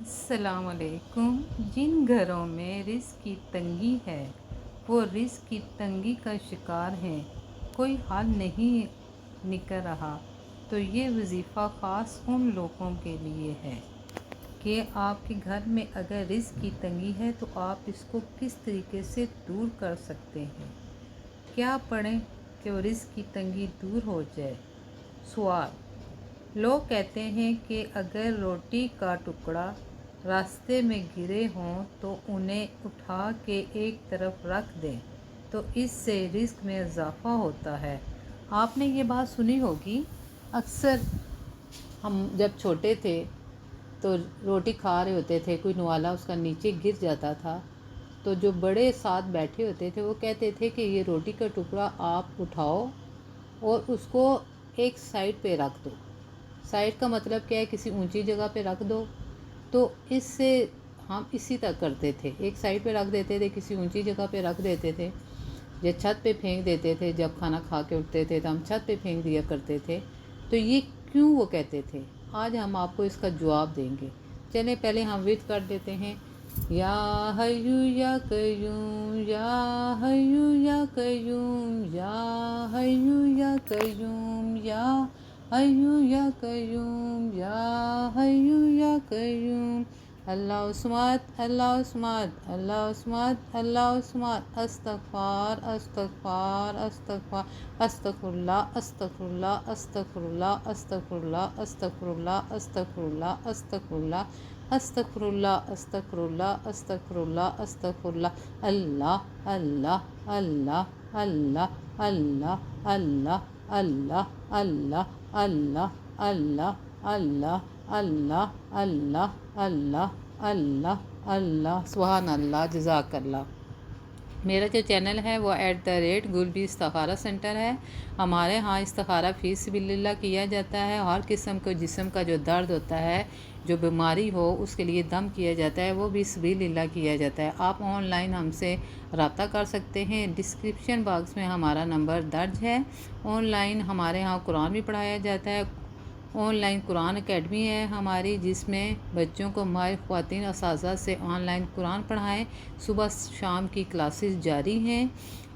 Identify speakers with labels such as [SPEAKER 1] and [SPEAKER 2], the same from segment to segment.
[SPEAKER 1] السلام علیکم۔ جن گھروں میں رزق کی تنگی ہے وہ رزق کی تنگی کا شکار ہیں، کوئی حل نہیں نکل رہا، تو یہ وظیفہ خاص ان لوگوں کے لیے ہے کہ آپ کے گھر میں اگر رزق کی تنگی ہے تو آپ اس کو کس طریقے سے دور کر سکتے ہیں، کیا پڑھیں کہ وہ رزق کی تنگی دور ہو جائے۔ سوال: لوگ کہتے ہیں کہ اگر روٹی کا ٹکڑا راستے میں گرے ہوں تو انہیں اٹھا کے ایک طرف رکھ دیں تو اس سے رزق میں اضافہ ہوتا ہے۔ آپ نے یہ بات سنی ہوگی۔ اکثر ہم جب چھوٹے تھے تو روٹی کھا رہے ہوتے تھے، کوئی نوالا اس کا نیچے گر جاتا تھا تو جو بڑے ساتھ بیٹھے ہوتے تھے وہ کہتے تھے کہ یہ روٹی کا ٹکڑا آپ اٹھاؤ اور اس کو ایک سائڈ پہ رکھ دو۔ سائڈ کا مطلب کیا ہے؟ کسی اونچی جگہ پہ رکھ دو۔ تو اس سے ہم اسی طرح کرتے تھے، ایک سائڈ پہ رکھ دیتے تھے، کسی اونچی جگہ پہ رکھ دیتے تھے، یا چھت پہ پھینک دیتے تھے۔ جب کھانا کھا کے اٹھتے تھے تو ہم چھت پہ پھینک دیا کرتے تھے۔ تو یہ کیوں وہ کہتے تھے؟ آج ہم آپ کو اس کا جواب دیں گے۔ چلیں پہلے ہم ورد کر دیتے ہیں: یا حیو یا قیوم، یا حیو یا قیوم، یا حیو یا قیوم، یا حیو یا قیوم، یا حیو یا قیوم، اللہ الصمد، اللہ الصمد، اللہ الصمد، اللہ الصمد، استغفار استغفار استغفار، استغفر اللہ استغفر اللہ استغفر اللہ استغفر اللہ استغفر اللہ استغفر اللہ استغفر اللہ استغفر اللہ استغفر اللہ استغفر اللہ استغفر اللہ، اللہ اللہ اللہ اللہ اللہ اللہ اللہ اللہ اللہ اللہ اللہ اللہ اللہ اللہ اللہ اللہ، سبحان اللہ، جزاک اللہ۔ میرا جو چینل ہے وہ @گلبی استخارہ سینٹر ہے۔ ہمارے ہاں استخارہ فی سبیل اللہ کیا جاتا ہے۔ ہر قسم کو جسم کا جو درد ہوتا ہے، جو بیماری ہو، اس کے لیے دم کیا جاتا ہے، وہ بھی سبیل اللہ کیا جاتا ہے۔ آپ آن لائن ہم سے رابطہ کر سکتے ہیں۔ ڈسکرپشن باکس میں ہمارا نمبر درج ہے۔ آن لائن ہمارے ہاں قرآن بھی پڑھایا جاتا ہے۔ آن لائن قرآن اکیڈمی ہے ہماری، جس میں بچوں کو ماہر خواتین اساتذہ سے آن لائن قرآن پڑھائیں۔ صبح شام کی کلاسز جاری ہیں۔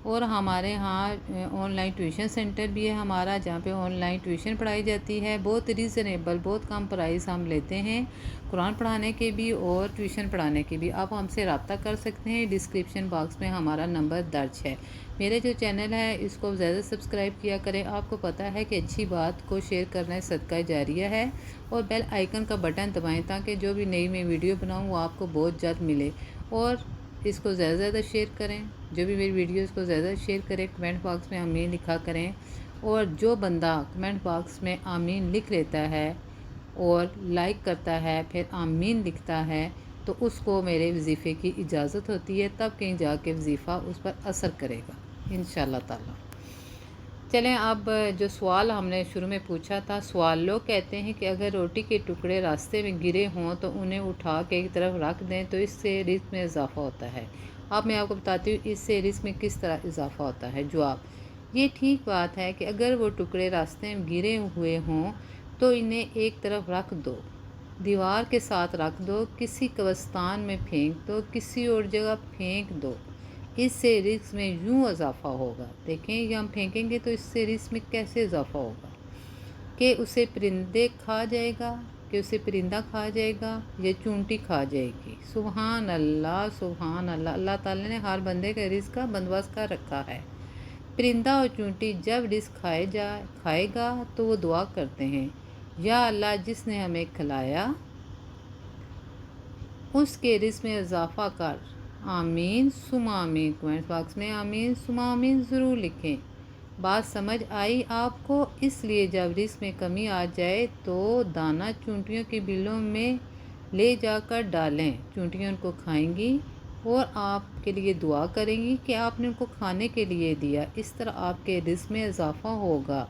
[SPEAKER 1] اور ہمارے ہاں آن لائن ٹیوشن سینٹر بھی ہے ہمارا، جہاں پہ آن لائن ٹیوشن پڑھائی جاتی ہے۔ بہت ریزنیبل، بہت کم پرائز ہم لیتے ہیں قرآن پڑھانے کے بھی اور ٹیوشن پڑھانے کے بھی۔ آپ ہم سے رابطہ کر سکتے ہیں۔ ڈسکرپشن باکس میں ہمارا نمبر درج ہے۔ میرے جو چینل ہے اس کو زیادہ سبسکرائب کیا کریں۔ آپ کو پتہ ہے کہ اچھی بات کو شیئر کرنا صدقہ جاریہ ہے، اور بیل آئیکن کا بٹن دبائیں تاکہ جو بھی نئی میں ویڈیو بناؤں وہ آپ کو بہت جلد ملے۔ اور اس کو زیادہ سے زیادہ شیئر کریں، جو بھی میری ویڈیو اس کو زیادہ شیئر کریں۔ کمنٹ باکس میں آمین لکھا کریں، اور جو بندہ کمنٹ باکس میں آمین لکھ لیتا ہے اور لائک کرتا ہے پھر آمین لکھتا ہے تو اس کو میرے وظیفے کی اجازت ہوتی ہے، تب کہیں جا کے وظیفہ اس پر اثر کرے گا انشاءاللہ تعالی۔ چلیں اب جو سوال ہم نے شروع میں پوچھا تھا، سوال: لوگ کہتے ہیں کہ اگر روٹی کے ٹکڑے راستے میں گرے ہوں تو انہیں اٹھا کے ایک طرف رکھ دیں تو اس سے رزق میں اضافہ ہوتا ہے۔ اب میں آپ کو بتاتی ہوں اس سے رزق میں کس طرح اضافہ ہوتا ہے۔ جواب: یہ ٹھیک بات ہے کہ اگر وہ ٹکڑے راستے میں گرے ہوئے ہوں تو انہیں ایک طرف رکھ دو، دیوار کے ساتھ رکھ دو، کسی قبرستان میں پھینک دو، کسی اور جگہ پھینک دو، اس سے رزق میں یوں اضافہ ہوگا۔ دیکھیں یہ ہم پھینکیں گے تو اس سے رزق میں کیسے اضافہ ہوگا کہ اسے پرندے کھا جائے گا، کہ اسے پرندہ کھا جائے گا یا چونٹی کھا جائے گی۔ سبحان اللہ، سبحان اللہ۔ اللہ تعالیٰ نے ہر بندے کا رزق کا بندوبست کر رکھا ہے۔ پرندہ اور چونٹی جب رزق کھائے گا تو وہ دعا کرتے ہیں: یا اللہ جس نے ہمیں کھلایا اس کے رزق میں اضافہ کر، آمین ثم آمین۔ کمنٹ باکس میں آمین ثم آمین ضرور لکھیں۔ بات سمجھ آئی آپ کو؟ اس لیے جب رزق میں کمی آ جائے تو دانہ چونٹیوں کے بلوں میں لے جا کر ڈالیں، چونٹیاں ان کو کھائیں گی اور آپ کے لیے دعا کریں گی کہ آپ نے ان کو کھانے کے لیے دیا۔ اس طرح آپ کے رزق میں اضافہ ہوگا۔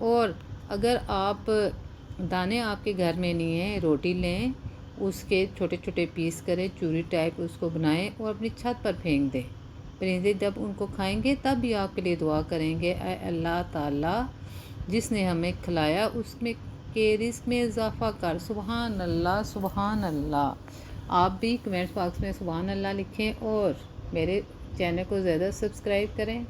[SPEAKER 1] اور اگر آپ دانے آپ کے گھر میں نہیں ہیں، روٹی لیں، اس کے چھوٹے چھوٹے پیس کریں، چوری ٹائپ اس کو بنائیں اور اپنی چھت پر پھینک دیں۔ پرندے جب ان کو کھائیں گے تب بھی آپ کے لیے دعا کریں گے: اے اللہ تعالیٰ جس نے ہمیں کھلایا اس میں کہ رزق میں اضافہ کر۔ سبحان اللہ، سبحان اللہ۔ آپ بھی کمنٹ باکس میں سبحان اللہ لکھیں اور میرے چینل کو زیادہ سبسکرائب کریں۔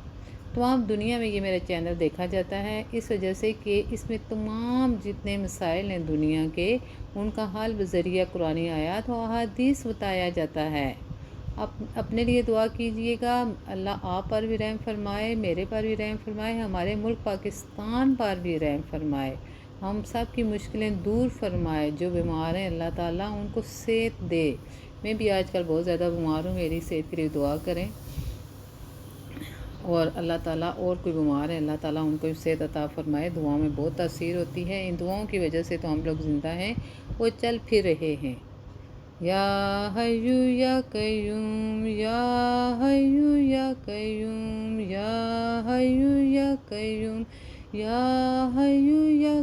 [SPEAKER 1] تمام دنیا میں یہ میرا چینل دیکھا جاتا ہے اس وجہ سے کہ اس میں تمام جتنے مسائل ہیں دنیا کے، ان کا حل بذریعہ قرآن آیات و احادیث بتایا جاتا ہے۔ اپنے لیے دعا کیجئے گا، اللہ آپ پر بھی رحم فرمائے، میرے پر بھی رحم فرمائے، ہمارے ملک پاکستان پر بھی رحم فرمائے، ہم سب کی مشکلیں دور فرمائے۔ جو بیمار ہیں اللہ تعالیٰ ان کو صحت دے۔ میں بھی آج کل بہت زیادہ بیمار ہوں، میری صحت کے لیے دعا کریں۔ اور اللہ تعالیٰ اور کوئی بیمار ہے اللہ تعالیٰ ان کو صحت عطا فرمائے۔ دعاؤں میں بہت تاثیر ہوتی ہے، ان دعاؤں کی وجہ سے تو ہم لوگ زندہ ہیں، وہ چل پھر رہے ہیں۔ یا حیو یا قیوم، یا حیو یا قیوم، یا حیو یا قیوم، یا حیو یا